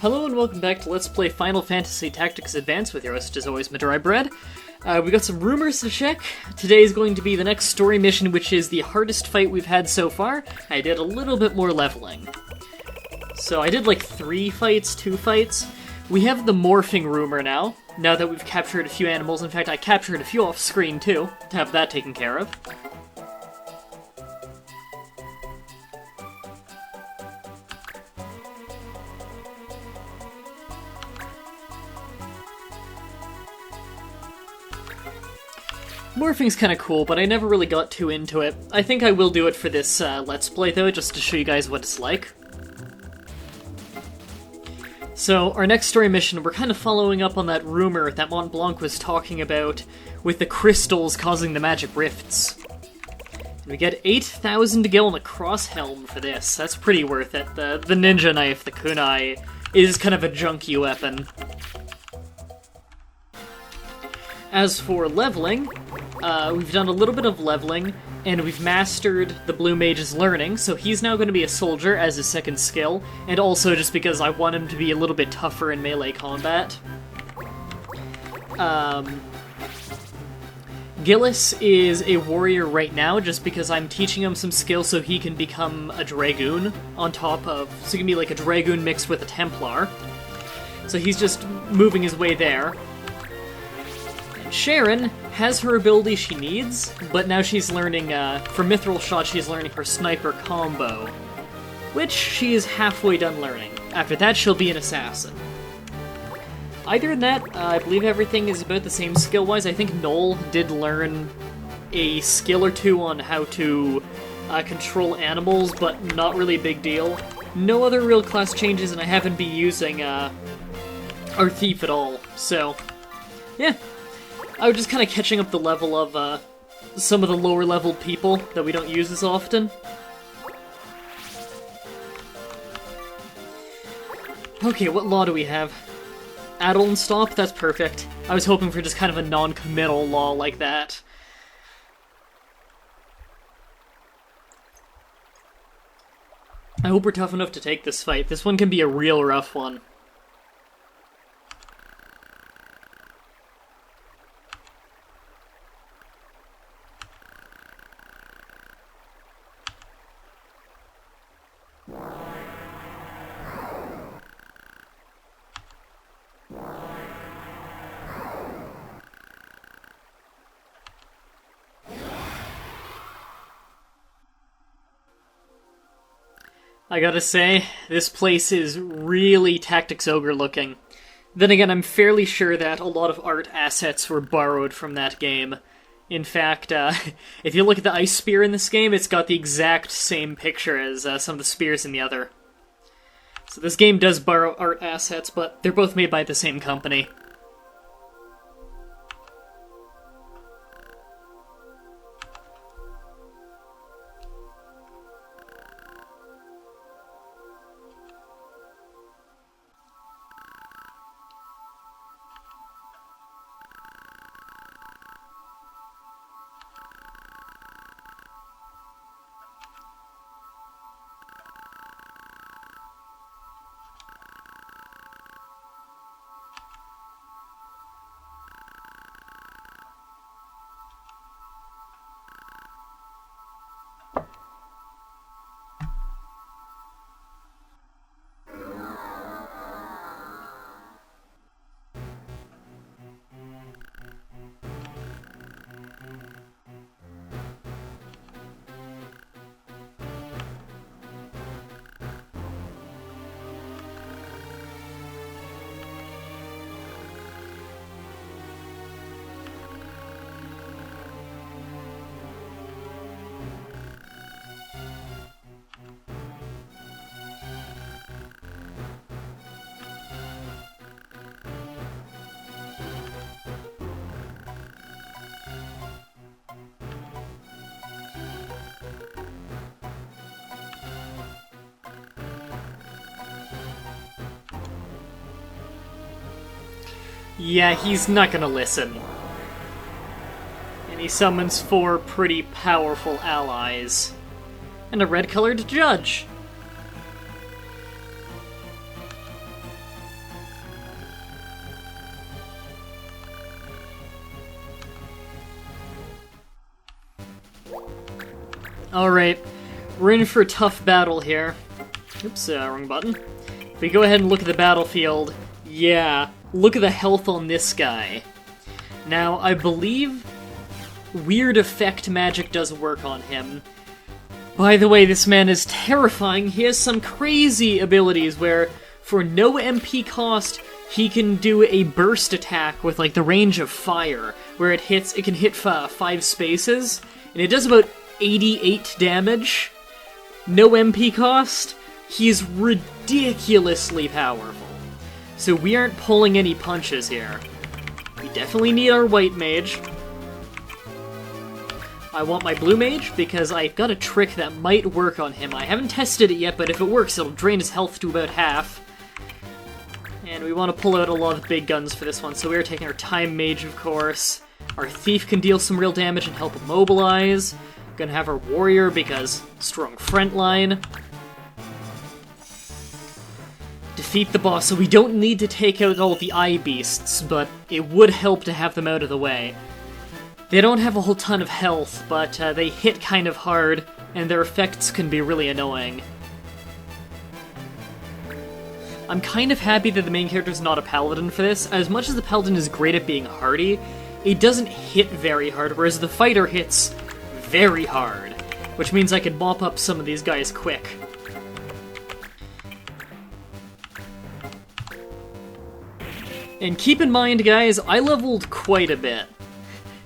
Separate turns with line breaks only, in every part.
Hello and welcome back to Let's Play Final Fantasy Tactics Advance with your host, as always, Mah-Dry-Bread. We got some rumors to check. Today is going to be the next story mission, which is the hardest fight we've had so far. I did a little bit more leveling. So I did like 2 fights. We have the morphing rumor now that we've captured a few animals. In fact, I captured a few off screen too, to have that taken care of. Morphing's kinda cool, but I never really got too into it. I think I will do it for this Let's Play, though, just to show you guys what it's like. So, our next story mission, we're kind of following up on that rumor that Mont Blanc was talking about with the crystals causing the magic rifts. And we get 8,000 gil and a cross helm for this. That's pretty worth it. The ninja knife, the kunai, is kind of a junky weapon. As for leveling, we've done a little bit of leveling, and we've mastered the Blue Mage's learning, so he's now going to be a soldier as his second skill, and also just because I want him to be a little bit tougher in melee combat. Gillis is a warrior right now, just because I'm teaching him some skills so he can become a Dragoon on top of... So he can be like a Dragoon mixed with a Templar. So he's just moving his way there. Sharon has her ability she needs, but now she's learning, for Mithril Shot, she's learning her Sniper combo, which she is halfway done learning. After that, she'll be an Assassin. Other than that, I believe everything is about the same skill-wise. I think Noel did learn a skill or two on how to control animals, but not really a big deal. No other real class changes, and I haven't been using our Thief at all, so yeah. I was just kind of catching up the level of some of the lower level people that we don't use as often. Okay, what law do we have? Addle and stop? That's perfect. I was hoping for just kind of a non-committal law like that. I hope we're tough enough to take this fight. This one can be a real rough one. I gotta say, this place is really Tactics Ogre looking. Then again, I'm fairly sure that a lot of art assets were borrowed from that game. In fact, if you look at the ice spear in this game, it's got the exact same picture as some of the spears in the other. So this game does borrow art assets, but they're both made by the same company. Yeah, he's not gonna listen. And he summons 4 pretty powerful allies. And a red-colored judge. Alright, we're in for a tough battle here. Oops, wrong button. If we go ahead and look at the battlefield, yeah, look at the health on this guy. Now, I believe weird effect magic does work on him. By the way, this man is terrifying. He has some crazy abilities where, for no MP cost, he can do a burst attack with, like, the range of fire, where it can hit 5 spaces, and it does about 88 damage. No MP cost. He's ridiculously powerful. So we aren't pulling any punches here. We definitely need our white mage. I want my blue mage because I've got a trick that might work on him. I haven't tested it yet, but if it works, it'll drain his health to about half. And we want to pull out a lot of big guns for this one, so we're taking our time mage, of course. Our thief can deal some real damage and help immobilize. Gonna have our warrior because strong front line. Defeat the boss, so we don't need to take out all the eye beasts, but it would help to have them out of the way. They don't have a whole ton of health, but they hit kind of hard, and their effects can be really annoying. I'm kind of happy that the main character's not a paladin for this. As much as the paladin is great at being hardy, it doesn't hit very hard, whereas the fighter hits very hard, which means I can mop up some of these guys quick. And keep in mind, guys, I leveled quite a bit.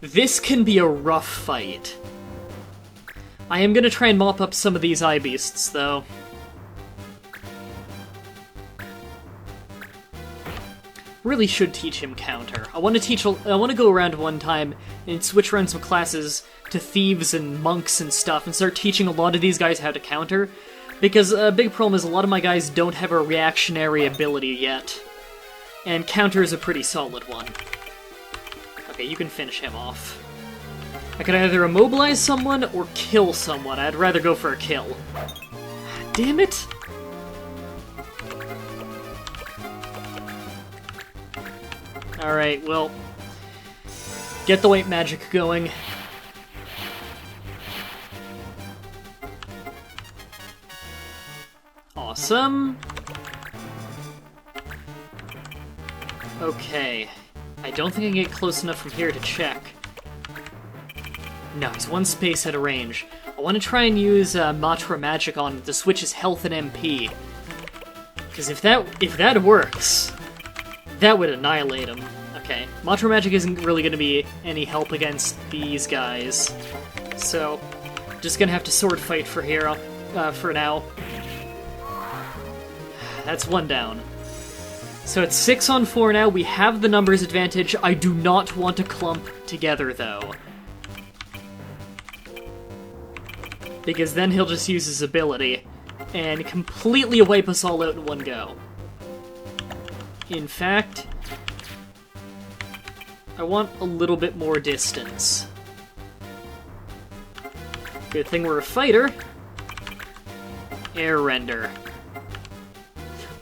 This can be a rough fight. I am gonna try and mop up some of these eye beasts, though. Really should teach him counter. I want to go around one time and switch around some classes to thieves and monks and stuff and start teaching a lot of these guys how to counter. Because a big problem is a lot of my guys don't have a reactionary ability yet. And counter is a pretty solid one. Okay, you can finish him off. I could either immobilize someone or kill someone. I'd rather go for a kill. Damn it! Alright, well, get the white magic going. Awesome. Okay. I don't think I can get close enough from here to check. No, he's one space out of range. I want to try and use Mah-Dry-Bread on him to switch his health and MP. Because if that works, that would annihilate him. Okay, Mah-Dry-Bread isn't really going to be any help against these guys. So, just gonna have to sword fight for here, for now. That's one down. So it's 6 on 4 now, we have the numbers advantage. I do not want to clump together, though. Because then he'll just use his ability and completely wipe us all out in one go. In fact, I want a little bit more distance. Good thing we're a fighter. Air render.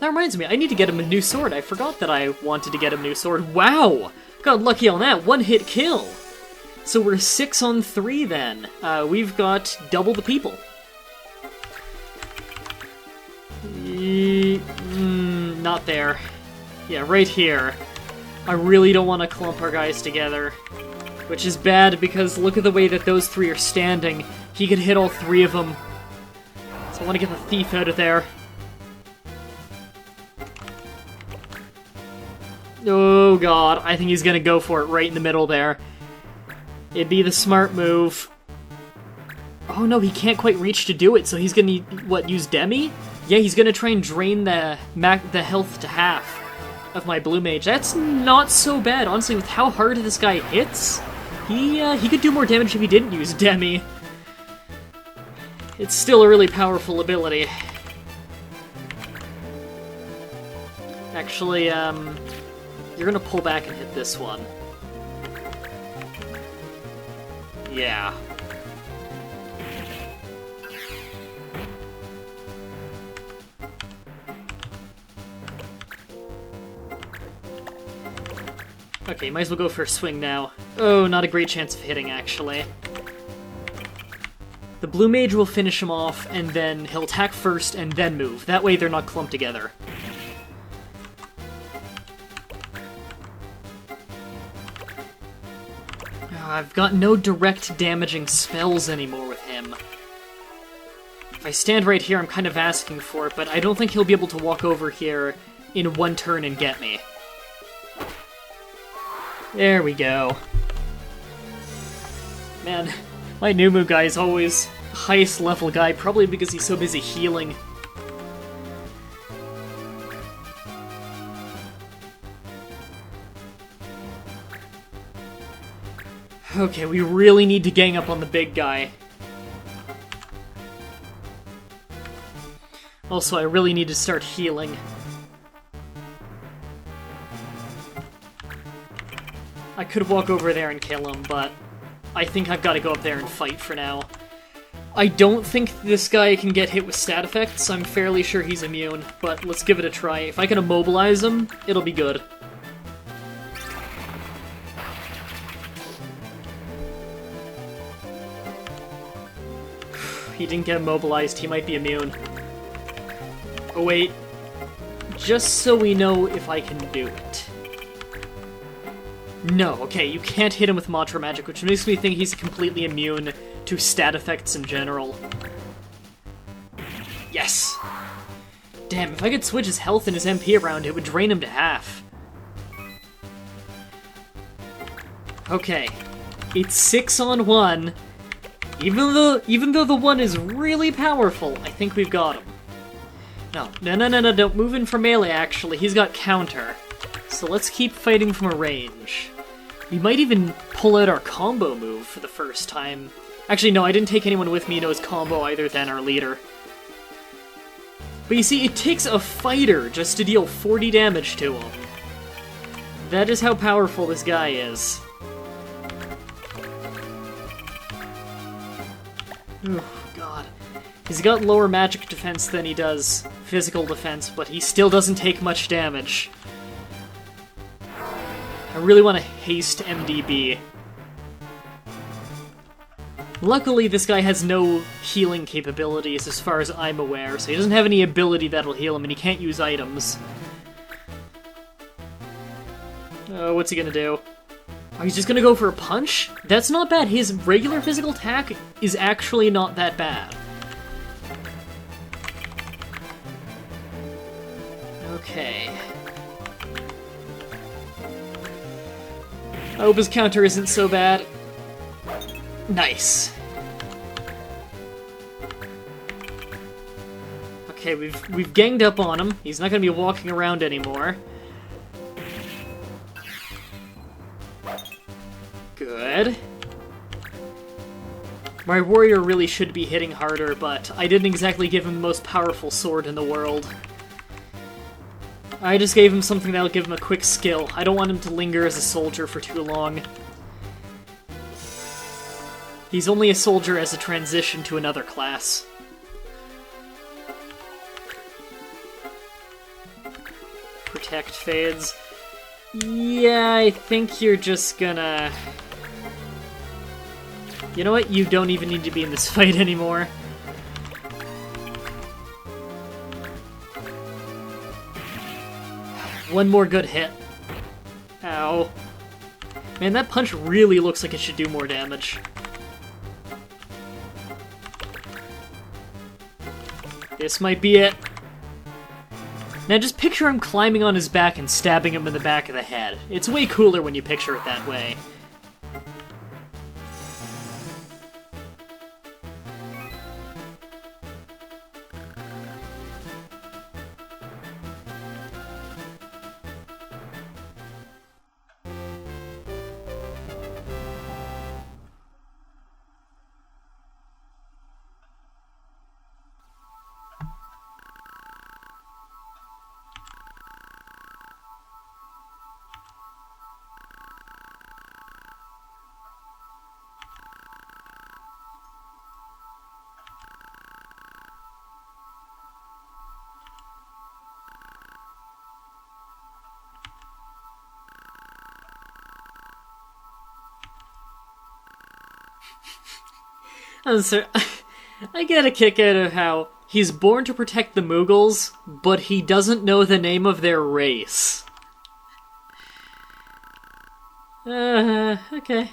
That reminds me, I need to get him a new sword. I forgot that I wanted to get him a new sword. Wow! Got lucky on that. One-hit kill. So we're 6 on 3 then. We've got double the people. Not there. Yeah, right here. I really don't want to clump our guys together. Which is bad because look at the way that those 3 are standing. He could hit all 3 of them. So I want to get the thief out of there. Oh god, I think he's gonna go for it right in the middle there. It'd be the smart move. Oh no, he can't quite reach to do it, so he's gonna, what, use Demi? Yeah, he's gonna try and drain the health to half of my blue mage. That's not so bad, honestly, with how hard this guy hits. He could do more damage if he didn't use Demi. It's still a really powerful ability. Actually, you're gonna pull back and hit this one. Yeah. Okay, might as well go for a swing now. Oh, not a great chance of hitting, actually. The blue mage will finish him off, and then he'll attack first and then move. That way they're not clumped together. I've got no direct damaging spells anymore with him. If I stand right here, I'm kind of asking for it, but I don't think he'll be able to walk over here in one turn and get me. There we go. Man, my Numu guy is always the highest level guy, probably because he's so busy healing. Okay, we really need to gang up on the big guy. Also, I really need to start healing. I could walk over there and kill him, but I think I've got to go up there and fight for now. I don't think this guy can get hit with stat effects. I'm fairly sure he's immune, but let's give it a try. If I can immobilize him, it'll be good. He didn't get immobilized, he might be immune. Oh wait, just so we know if I can do it. No, okay, you can't hit him with Mantra Magic, which makes me think he's completely immune to stat effects in general. Yes! Damn, if I could switch his health and his MP around, it would drain him to half. Okay, it's 6-on-1. Even though the one is really powerful, I think we've got him. No, don't move in for melee, actually. He's got counter. So let's keep fighting from a range. We might even pull out our combo move for the first time. Actually, no, I didn't take anyone with me to his combo either than our leader. But you see, it takes a fighter just to deal 40 damage to him. That is how powerful this guy is. Oh, God. He's got lower magic defense than he does physical defense, but he still doesn't take much damage. I really want to haste MDB. Luckily, this guy has no healing capabilities as far as I'm aware, so he doesn't have any ability that'll heal him, and he can't use items. Oh, what's he gonna do? Oh, he's just gonna go for a punch? That's not bad. His regular physical attack is actually not that bad. Okay. I hope his counter isn't so bad. Nice. Okay, we've ganged up on him. He's not gonna be walking around anymore. Good. My warrior really should be hitting harder, but I didn't exactly give him the most powerful sword in the world. I just gave him something that'll give him a quick skill. I don't want him to linger as a soldier for too long. He's only a soldier as a transition to another class. Protect fades. Yeah, I think you're just gonna... You know what? You don't even need to be in this fight anymore. One more good hit. Ow. Man, that punch really looks like it should do more damage. This might be it. Now just picture him climbing on his back and stabbing him in the back of the head. It's way cooler when you picture it that way. I get a kick out of how he's born to protect the Mughals, but he doesn't know the name of their race. Okay.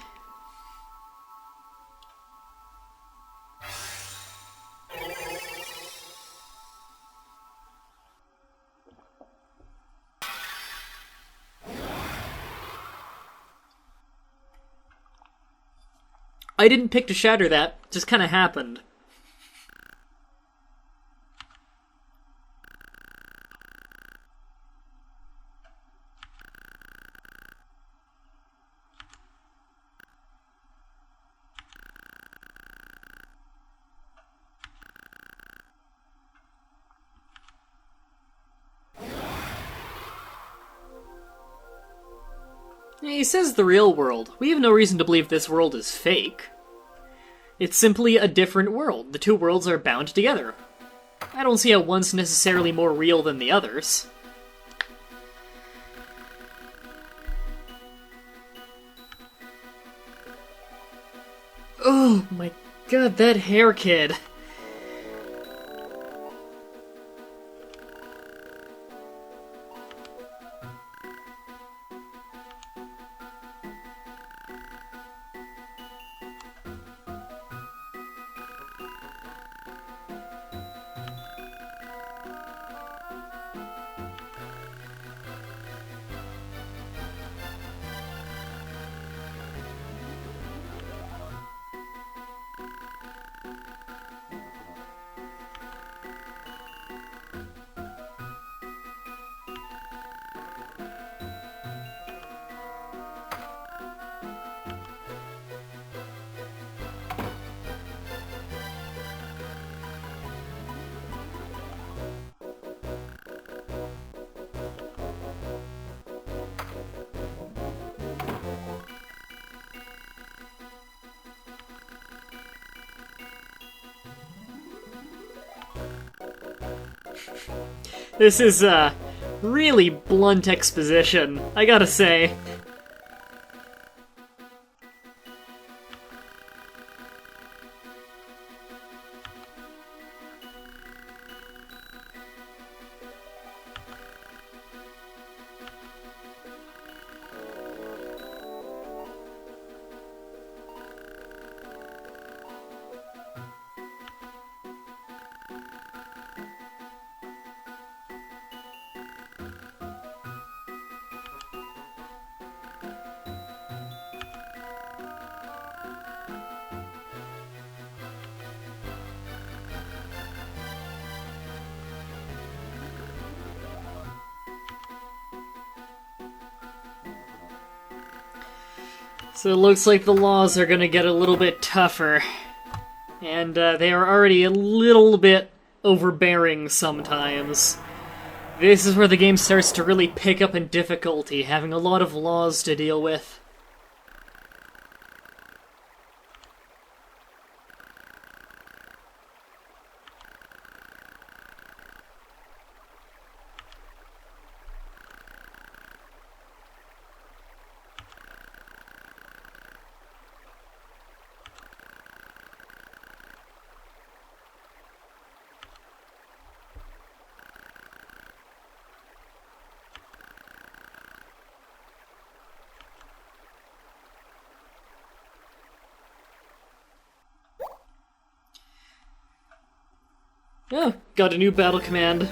I didn't pick to shatter that, just kinda happened. He says the real world. We have no reason to believe this world is fake. It's simply a different world. The two worlds are bound together. I don't see how one's necessarily more real than the others. Oh my god, that hair kid. This is, really blunt exposition, I gotta say. So it looks like the laws are gonna get a little bit tougher. And they are already a little bit overbearing sometimes. This is where the game starts to really pick up in difficulty, having a lot of laws to deal with. Oh, got a new battle command.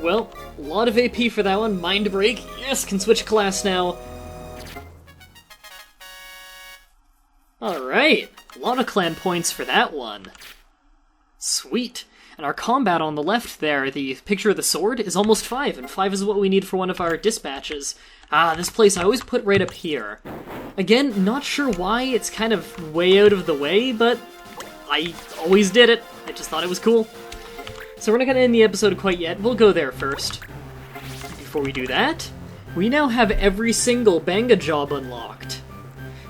Well, a lot of AP for that one. Mind Break. Yes, can switch class now. Alright, a lot of clan points for that one. Sweet. And our combat on the left there, the picture of the sword, is almost 5, and 5 is what we need for one of our dispatches. Ah, this place I always put right up here. Again, not sure why, it's kind of way out of the way, but I always did it. I just thought it was cool. So we're not going to end the episode quite yet, we'll go there first. Before we do that, we now have every single Banga job unlocked.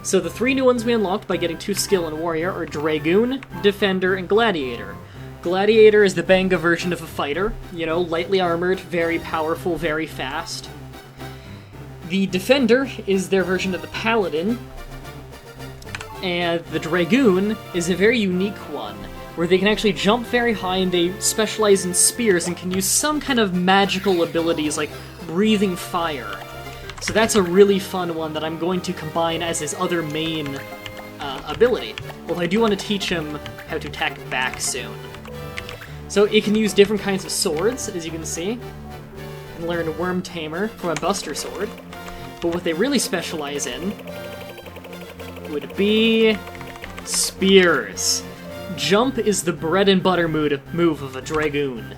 So the 3 new ones we unlocked by getting 2 skill in Warrior are Dragoon, Defender, and Gladiator. Gladiator is the Banga version of a fighter, you know, lightly armored, very powerful, very fast. The Defender is their version of the Paladin, And the Dragoon is a very unique one, where they can actually jump very high and they specialize in spears and can use some kind of magical abilities like breathing fire. So that's a really fun one that I'm going to combine as his other main ability. Although I do want to teach him how to attack back soon. So it can use different kinds of swords, as you can see. And learn Worm Tamer from a Buster Sword. But what they really specialize in would be spears. Jump is the bread and butter move of a Dragoon.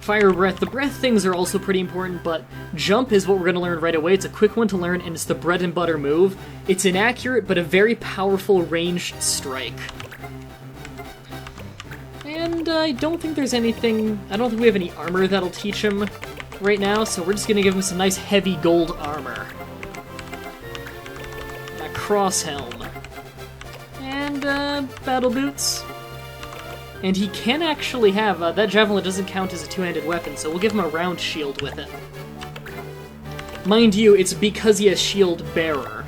Fire Breath, the breath things are also pretty important, but Jump is what we're going to learn right away. It's a quick one to learn, and it's the bread and butter move. It's inaccurate, but a very powerful ranged strike. And I don't think there's anything... I don't think we have any armor that'll teach him right now, so we're just going to give him some nice heavy gold armor. A cross helm. And battle boots. And he can actually have... that javelin doesn't count as a two-handed weapon, so we'll give him a round shield with it. Mind you, it's because he has Shield Bearer.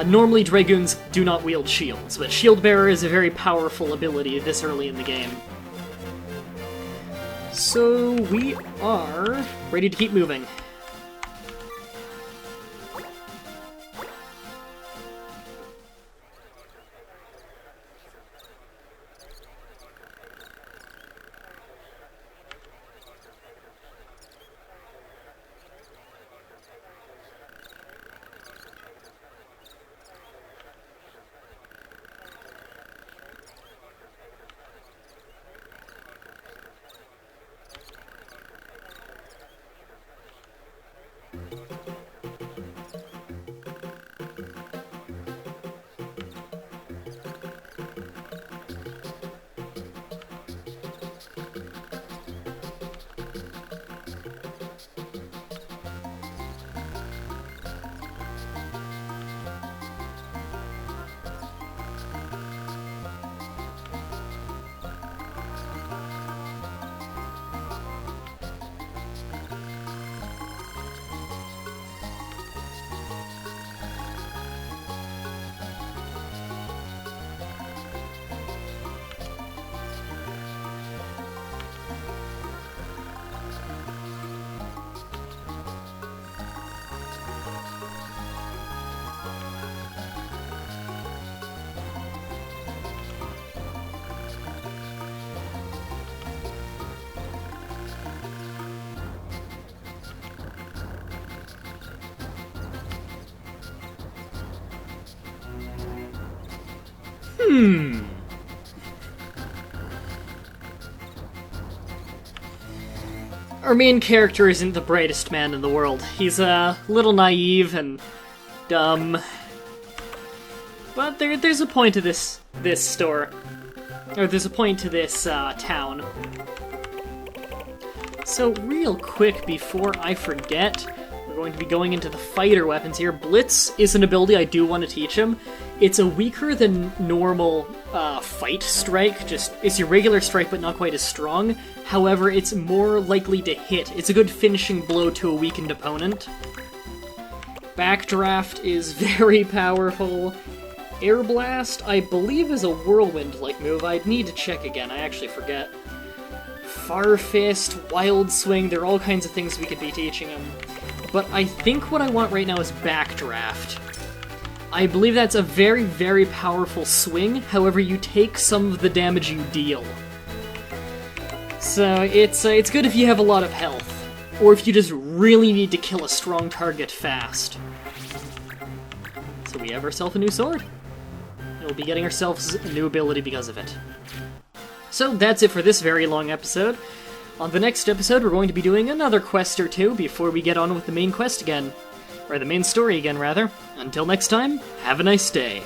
Normally Dragoons do not wield shields, but Shield Bearer is a very powerful ability this early in the game. So we are ready to keep moving. Our main character isn't the brightest man in the world. He's a little naive and dumb. But there's a point to this store. Or there's a point to this town. So real quick, before I forget, we're going to be going into the fighter weapons here. Blitz is an ability I do want to teach him. It's a weaker than normal fight strike. It's your regular strike, but not quite as strong. However, it's more likely to hit. It's a good finishing blow to a weakened opponent. Backdraft is very powerful. Air Blast, I believe, is a whirlwind-like move. I'd need to check again. I actually forget. Far Fist, Wild Swing, there are all kinds of things we could be teaching him. But I think what I want right now is Backdraft. I believe that's a very, very powerful swing, however you take some of the damage you deal. So it's good if you have a lot of health, or if you just really need to kill a strong target fast. So we have ourselves a new sword, and we'll be getting ourselves a new ability because of it. So that's it for this very long episode. On the next episode, we're going to be doing another quest or two before we get on with the main quest again. Or the main story again, rather. Until next time, have a nice day.